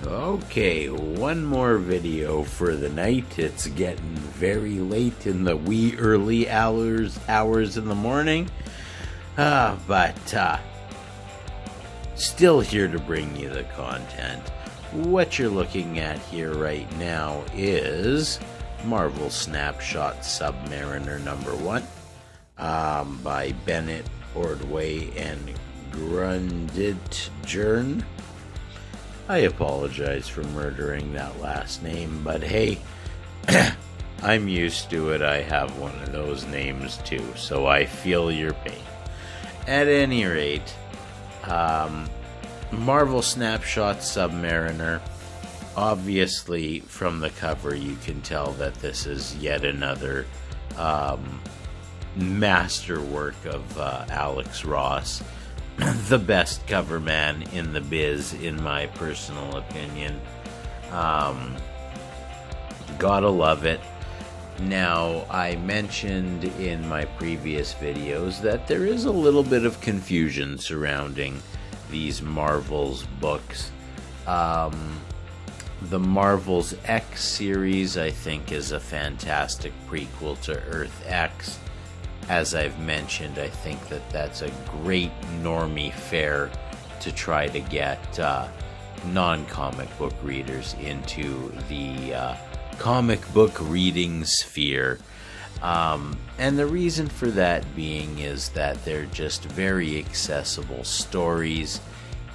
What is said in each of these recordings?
Okay, one more video for the night. It's getting very late in the wee early hours in the morning. But still here to bring you the content. What you're looking at here right now is Marvel Snapshots Submariner #1 by Bennett, Ordway, and Grunditjern. I apologize for murdering that last name, but hey, I'm used to it. I have one of those names too, so I feel your pain. At any rate, Marvel Snapshots Submariner. Obviously, from the cover, you can tell that this is yet another masterwork of Alex Ross. The best cover man in the biz, in my personal opinion. Gotta love it. Now, I mentioned in my previous videos that there is a little bit of confusion surrounding these Marvel's books. The Marvel's X series, I think, is a fantastic prequel to Earth X. As I've mentioned, I think that that's a great normie fare to try to get non-comic book readers into the comic book reading sphere. And the reason for that being is that they're just very accessible stories.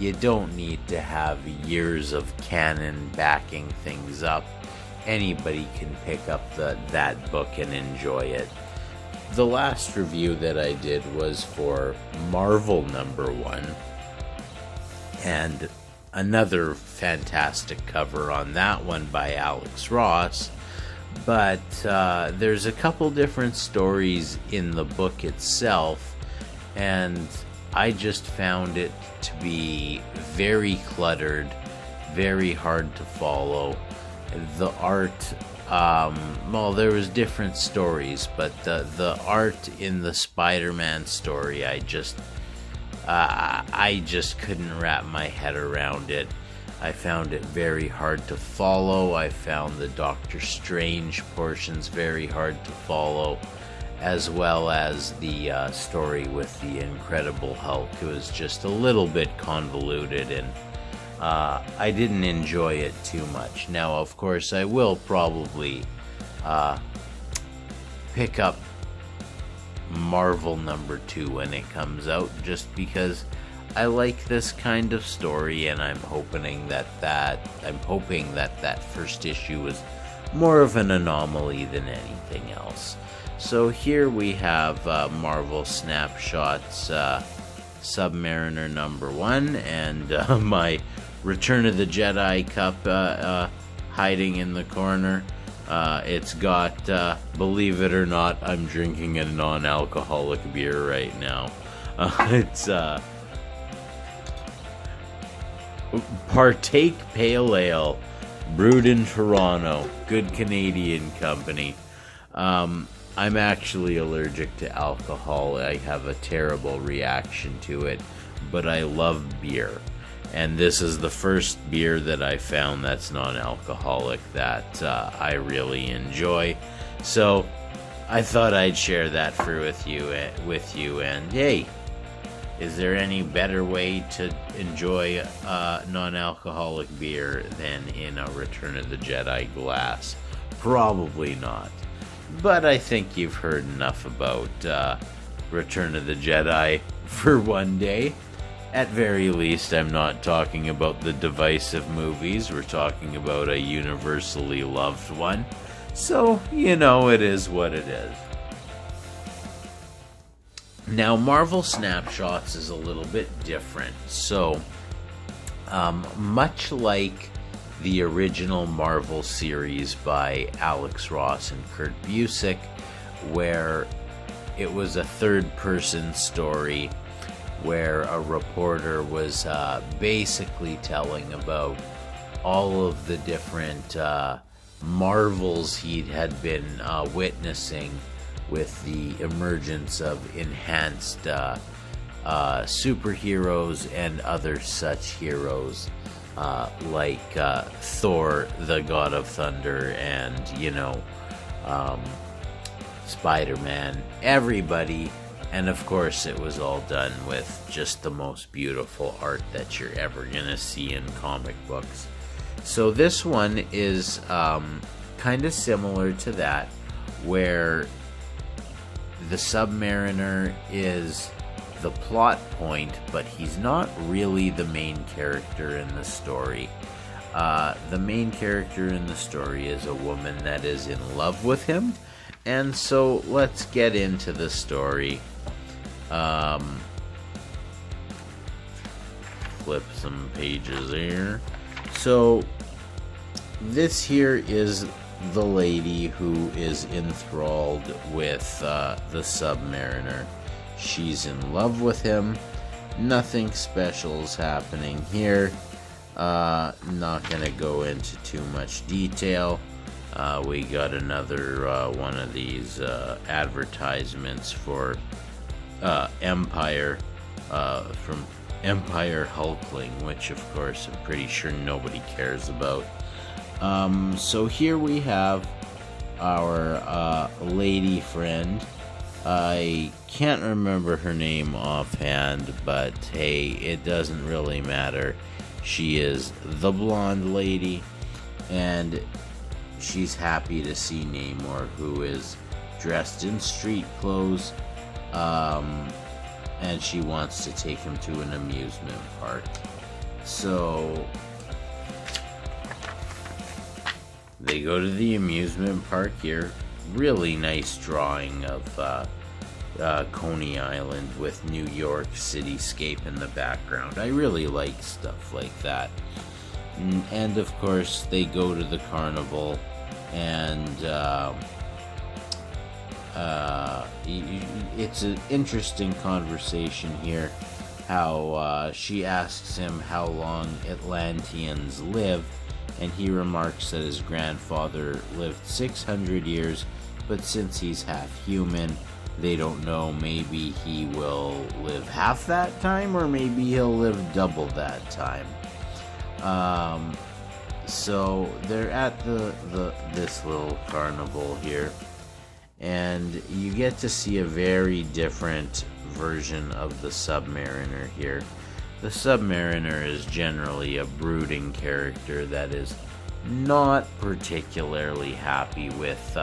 You don't need to have years of canon backing things up. Anybody can pick up that book and enjoy it. The last review that I did was for Marvel #1, and another fantastic cover on that one by Alex Ross, but there's a couple different stories in the book itself, and I just found it to be very cluttered, very hard to follow. The art, well, there was different stories, but the art in the Spider-Man story, I just couldn't wrap my head around it. I found it very hard to follow. I found the Doctor Strange portions very hard to follow, as well as the story with the Incredible Hulk. It was just a little bit convoluted, and I didn't enjoy it too much. Now, of course, I will probably pick up Marvel #2 when it comes out, just because I like this kind of story, and I'm hoping that that first issue was more of an anomaly than anything else. So here we have Marvel Snapshots Submariner #1, and my Return of the Jedi cup hiding in the corner. It's got, believe it or not, I'm drinking a non-alcoholic beer right now. It's Partake Pale Ale, brewed in Toronto. Good Canadian company. I'm actually allergic to alcohol. I have a terrible reaction to it, but I love beer. And this is the first beer that I found that's non-alcoholic that I really enjoy. So I thought I'd share that with you. And hey, is there any better way to enjoy non-alcoholic beer than in a Return of the Jedi glass? Probably not. But I think you've heard enough about Return of the Jedi for one day. At very least, I'm not talking about the divisive movies. We're talking about a universally loved one. So, you know, it is what it is. Now, Marvel Snapshots is a little bit different. So, much like the original Marvel series by Alex Ross and Kurt Busiek, where it was a third-person story where a reporter was basically telling about all of the different marvels he had been witnessing with the emergence of enhanced superheroes and other such heroes. like Thor, the God of Thunder, and Spider-Man, everybody. And of course, it was all done with just the most beautiful art that you're ever gonna see in comic books. So this one is kind of similar to that, where the Submariner is the plot point, but he's not really the main character in the story. The main character in the story is a woman that is in love with him. And so let's get into the story. Flip some pages here. So this here is the lady who is enthralled with the Submariner. She's in love with him. Nothing special is happening here. Not gonna go into too much detail. We got another one of these advertisements for Empire from Empire Hulkling, which of course I'm pretty sure nobody cares about. So here we have our lady friend. I can't remember her name offhand, but hey, it doesn't really matter. She is the blonde lady, and she's happy to see Namor, who is dressed in street clothes, and she wants to take him to an amusement park. So they go to the amusement park here. Really nice drawing of Coney Island with New York cityscape in the background. I really like stuff like that. And of course, they go to the carnival, and it's an interesting conversation here. How she asks him how long Atlanteans live, and he remarks that his grandfather lived 600 years, but since he's half human, they don't know. Maybe he will live half that time, or maybe he'll live double that time. So they're at this little carnival here, and you get to see a very different version of the Submariner here. The Submariner is generally a brooding character that is not particularly happy with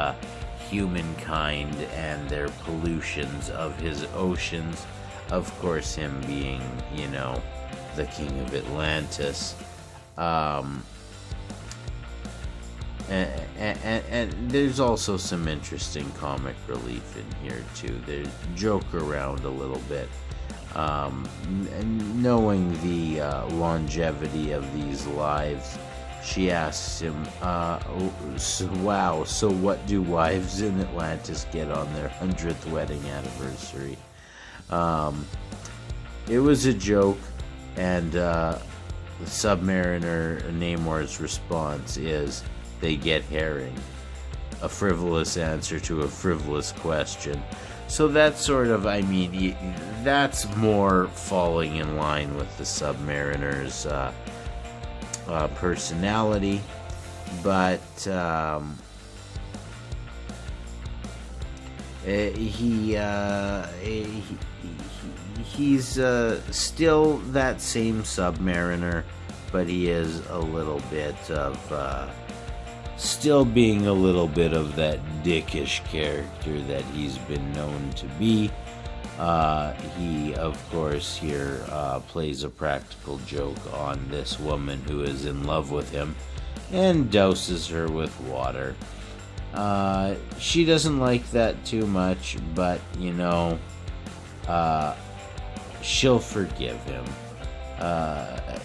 humankind and their pollutions of his oceans. Of course, him being, the king of Atlantis. And there's also some interesting comic relief in here too. They joke around a little bit. Knowing the longevity of these lives, she asks him, so what do wives in Atlantis get on their 100th wedding anniversary? It was a joke, and the Submariner Namor's response is, they get herring. A frivolous answer to a frivolous question. So that's sort of, that's more falling in line with the Submariner's personality, but he's still that same Submariner, but he is a little bit of still being a little bit of that dickish character that he's been known to be. He, of course, here plays a practical joke on this woman who is in love with him and douses her with water. She doesn't like that too much, but, she'll forgive him.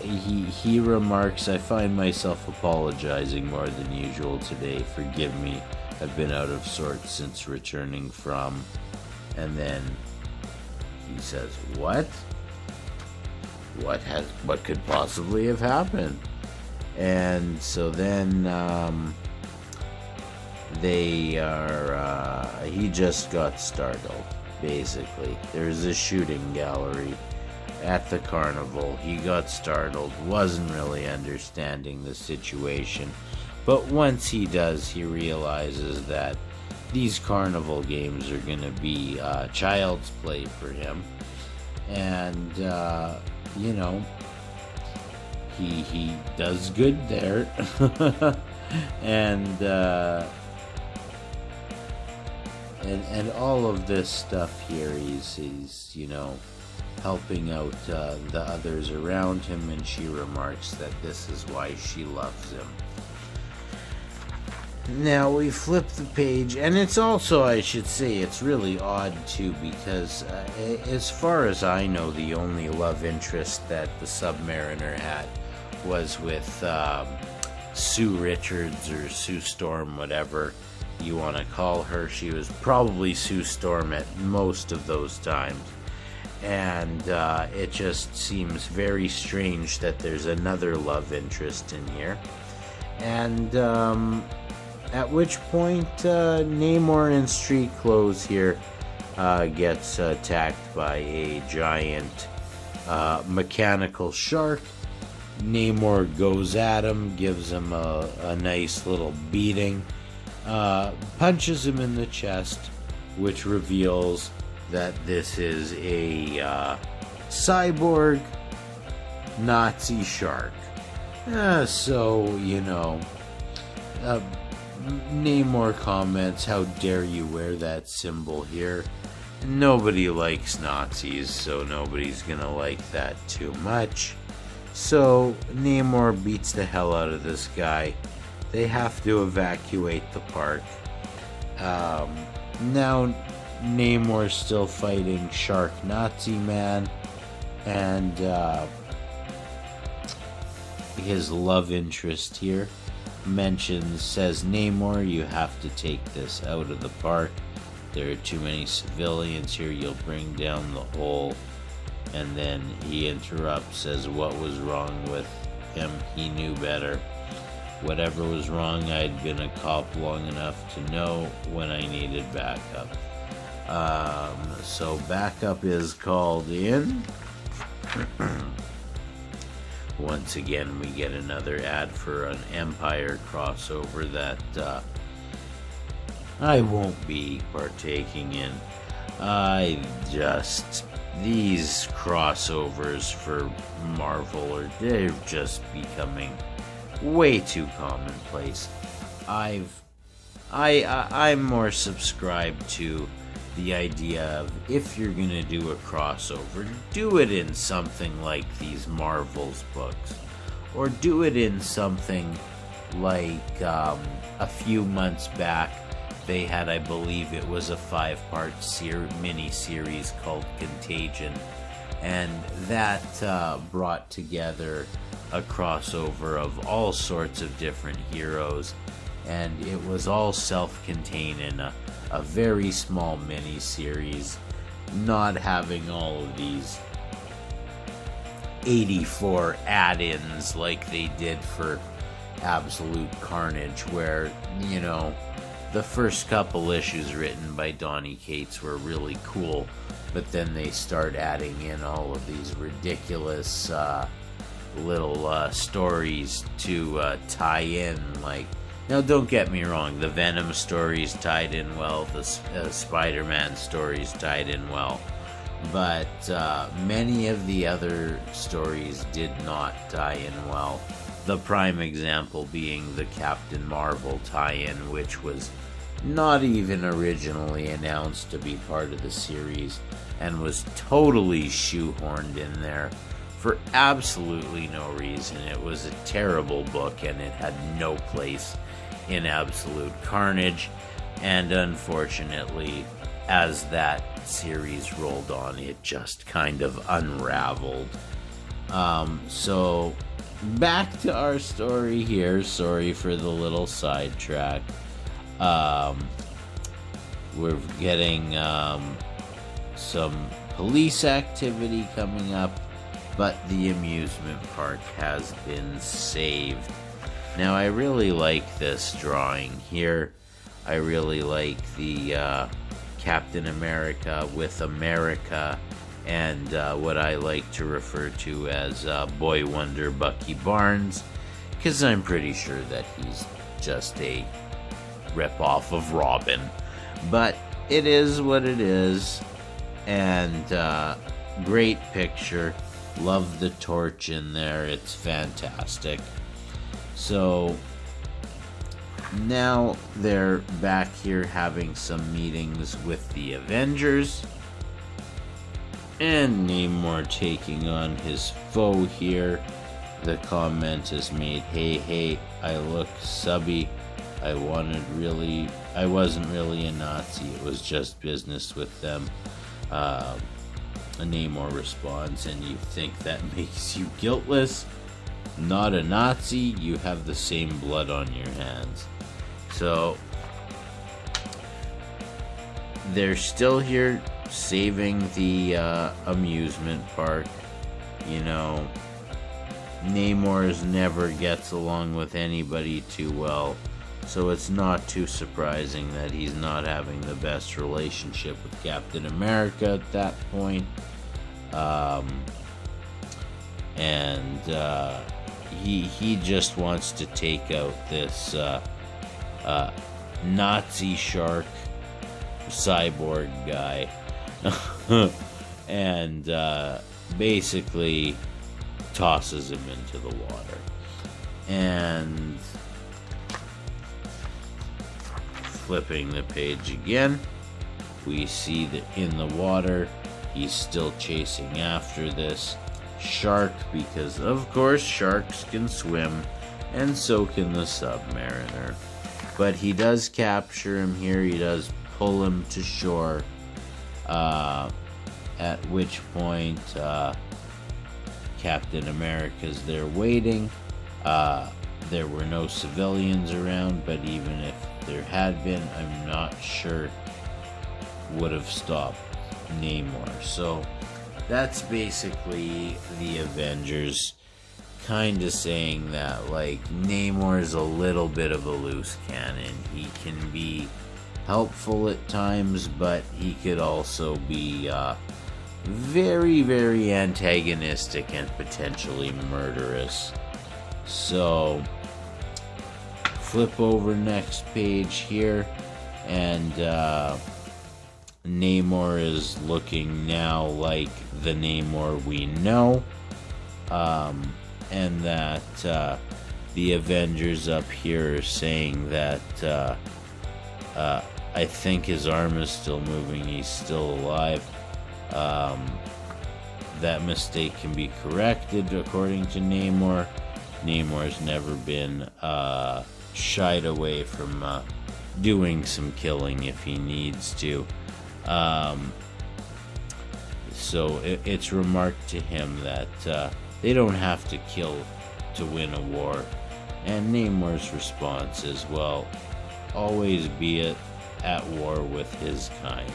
He remarks, I find myself apologizing more than usual today. Forgive me. I've been out of sorts since returning from... And then he says, what? What could possibly have happened? And so then he just got startled, basically. There's a shooting gallery. at the carnival. He got startled, wasn't really understanding the situation. But once he does, he realizes that these carnival games are going to be child's play for him. And, you know, he does good there. and all of this stuff here, he's you know, helping out the others around him, and she remarks that this is why she loves him. Now we flip the page, and it's also, I should say, it's really odd too, because as far as I know, the only love interest that the Submariner had was with Sue Richards, or Sue Storm, whatever you want to call her. She was probably Sue Storm at most of those times. And it just seems very strange that there's another love interest in here. And at which point Namor in street clothes here gets attacked by a giant mechanical shark. Namor goes at him, gives him a nice little beating, punches him in the chest, which reveals that this is a cyborg Nazi shark. So, you know, Namor comments, "How dare you wear that symbol here?" Nobody likes Nazis, so nobody's gonna like that too much. So Namor beats the hell out of this guy. They have to evacuate the park. Now Namor's still fighting Shark Nazi Man, and his love interest here says, "Namor, you have to take this out of the park. There are too many civilians here. You'll bring down the whole." And then he interrupts, says what was wrong with him. He knew better. Whatever was wrong, I'd been a cop long enough to know when I needed backup. So backup is called in. Once again, we get another ad for an Empire crossover that I won't be partaking in. These crossovers for Marvel they're just becoming way too commonplace. I'm more subscribed to the idea of, if you're gonna do a crossover, do it in something like these Marvel's books, or do it in something like a few months back they had, I believe it was a 5-part mini-series called Contagion, and that brought together a crossover of all sorts of different heroes, and it was all self-contained in a very small mini-series, not having all of these 84 add-ins like they did for Absolute Carnage, where, you know, the first couple issues written by Donny Cates were really cool, but then they start adding in all of these ridiculous little stories to tie in. Like, now don't get me wrong, the Venom stories tied in well, the Spider-Man stories tied in well, but many of the other stories did not tie in well. The prime example being the Captain Marvel tie-in, which was not even originally announced to be part of the series, and was totally shoehorned in there for absolutely no reason. It was a terrible book, and it had no place in Absolute Carnage, and unfortunately, as that series rolled on, it just kind of unraveled. So back to our story here. Sorry for the little sidetrack. We're getting some police activity coming up, but the amusement park has been saved. Now, I really like this drawing here. I really like the Captain America with America and what I like to refer to as Boy Wonder Bucky Barnes, because I'm pretty sure that he's just a ripoff of Robin. But it is what it is, and great picture. Love the torch in there, it's fantastic. So now they're back here having some meetings with the Avengers, and Namor taking on his foe here. The comment is made, hey, I look subby. I wasn't really a Nazi. It was just business with them. Namor responds, and you think that makes you guiltless? Not a Nazi, you have the same blood on your hands. So they're still here saving the amusement park. You know, Namor never gets along with anybody too well, so it's not too surprising that he's not having the best relationship with Captain America at that point. He just wants to take out this Nazi shark cyborg guy and basically tosses him into the water. And flipping the page again, we see that in the water he's still chasing after this shark, because of course sharks can swim, and so can the Submariner. But he does capture him here, he does pull him to shore, at which point Captain America's there waiting. There were no civilians around, but even if there had been, I'm not sure would have stopped Namor. So that's basically the Avengers kind of saying that, like, Namor's a little bit of a loose cannon. He can be helpful at times, but he could also be very, very antagonistic and potentially murderous. So flip over next page here, and Namor is looking now like the Namor we know, and that the Avengers up here are saying that I think his arm is still moving, he's still alive. That mistake can be corrected according to Namor. Namor's never been shied away from doing some killing if he needs to. So it's remarked to him that they don't have to kill to win a war. And Namor's response is, well, always be at war with his kind.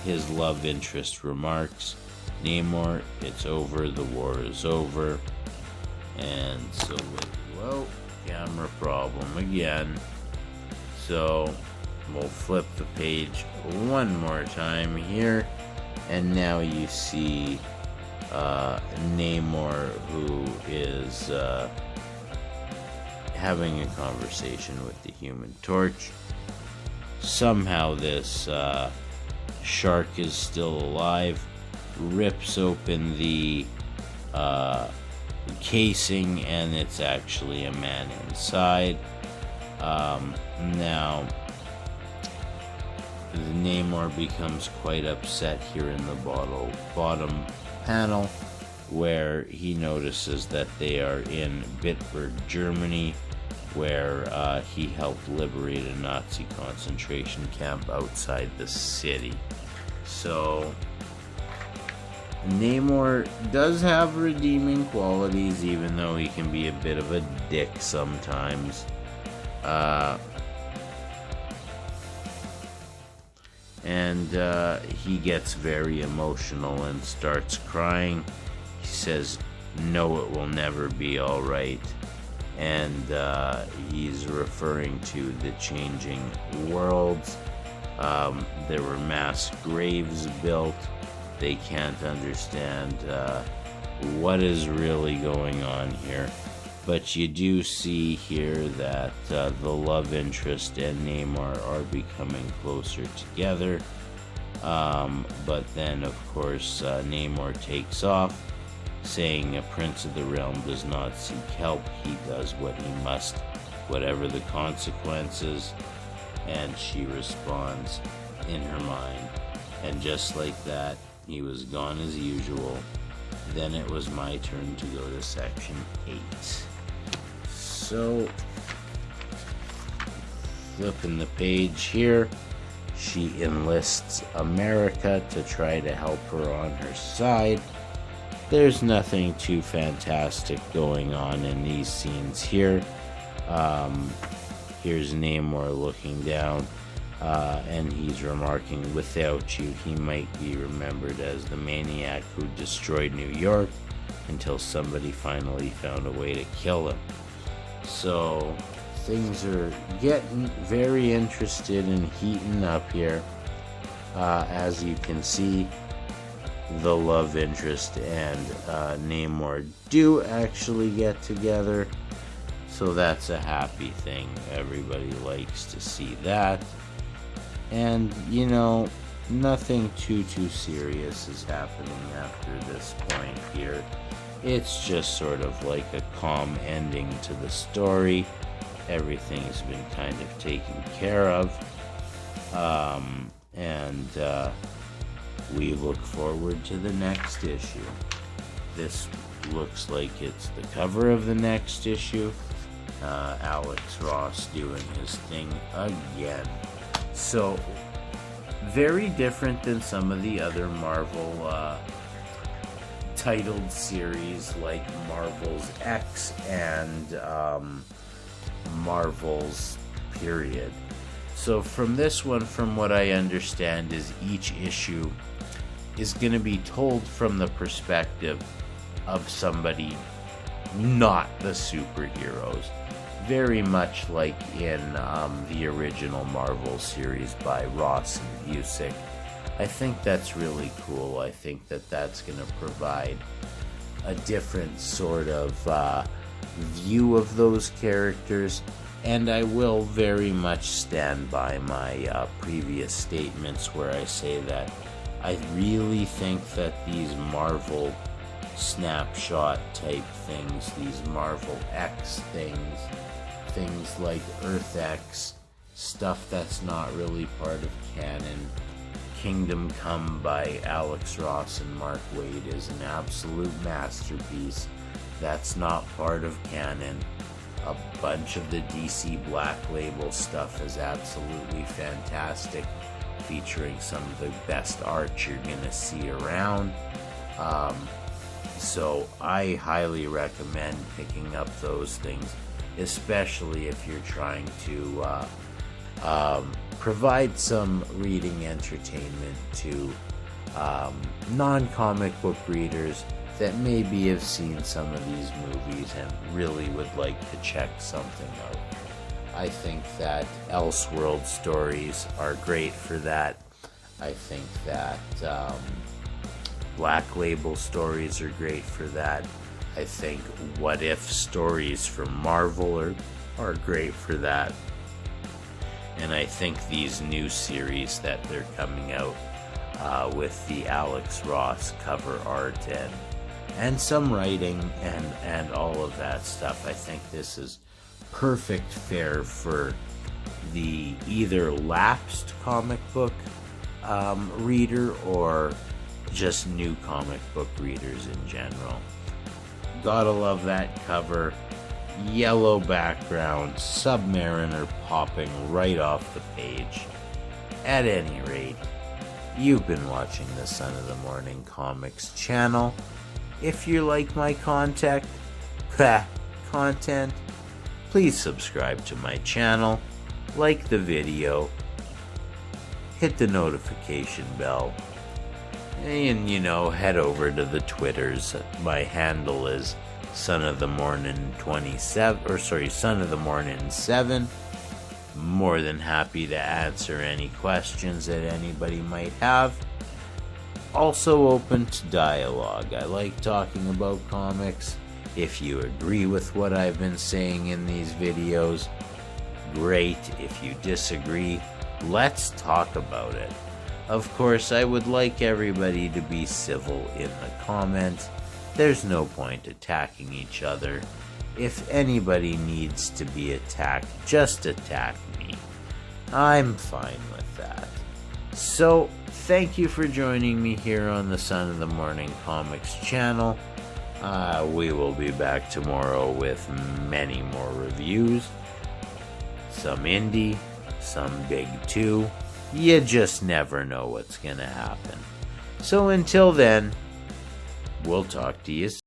His love interest remarks, Namor, it's over, the war is over. And so, whoa, camera problem again. So we'll flip the page one more time here, and now you see Namor, who is having a conversation with the Human Torch. Somehow this shark is still alive, rips open the casing, and it's actually a man inside. Now Namor becomes quite upset here in the bottom panel, where he notices that they are in Bitburg, Germany, where he helped liberate a Nazi concentration camp outside the city. So Namor does have redeeming qualities, even though he can be a bit of a dick sometimes. And he gets very emotional and starts crying. He says, no, it will never be all right. And he's referring to the changing worlds. There were mass graves built they can't understand what is really going on here. But you do see here that the love interest and Namor are becoming closer together. But then, of course, Namor takes off, saying a prince of the realm does not seek help. He does what he must, whatever the consequences. And she responds in her mind. And just like that, he was gone as usual. Then it was my turn to go to section 8. So, flipping the page here, she enlists America to try to help her on her side. There's nothing too fantastic going on in these scenes here. Here's Namor looking down, and he's remarking, without you, he might be remembered as the maniac who destroyed New York until somebody finally found a way to kill him. So things are getting very interested and heating up here. As you can see, the love interest and Namor do actually get together. So that's a happy thing. Everybody likes to see that. And, you know, nothing too serious is happening after this point here. It's just sort of like a calm ending to the story. Everything's been kind of taken care of. And we look forward to the next issue. This looks like it's the cover of the next issue. Alex Ross doing his thing again. So, very different than some of the other Marvel titled series like Marvel's X and Marvel's Period. So from this one, from what I understand, is each issue is going to be told from the perspective of somebody not the superheroes. Very much like in the original Marvel series by Ross and Busiek. I think that's really cool. I think that that's going to provide a different sort of view of those characters. And I will very much stand by my previous statements where I say that I really think that these Marvel snapshot type things, these Marvel X things, things like Earth X, stuff that's not really part of canon. Kingdom Come by Alex Ross and Mark Waid is an absolute masterpiece. That's not part of canon. A bunch of the DC Black Label stuff is absolutely fantastic, featuring some of the best art you're gonna see around. So I highly recommend picking up those things, especially if you're trying to provide some reading entertainment to non-comic book readers that maybe have seen some of these movies and really would like to check something out. I think that Elseworld stories are great for that. I think that Black Label stories are great for that. I think What If stories from Marvel are great for that. And I think these new series that they're coming out with the Alex Ross cover art and some writing and all of that stuff, I think this is perfect fare for the either lapsed comic book reader or just new comic book readers in general. Gotta love that cover. Yellow background, Submariner popping right off the page. At any rate, you've been watching the Son of the Morning Comics channel. If you like my content, please subscribe to my channel, like the video, hit the notification bell, and head over to the Twitters. My handle is Son of the Morning 7. More than happy to answer any questions that anybody might have. also open to dialogue. I like talking about comics. If you agree with what I've been saying in these videos, great. If you disagree, let's talk about it. Of course, I would like everybody to be civil in the comments. There's no point attacking each other. If anybody needs to be attacked, just attack me. I'm fine with that. So, thank you for joining me here on the Son of the Morning Comics channel. We will be back tomorrow with many more reviews. Some indie, some big too. You just never know what's gonna happen. So until then, we'll talk to you soon.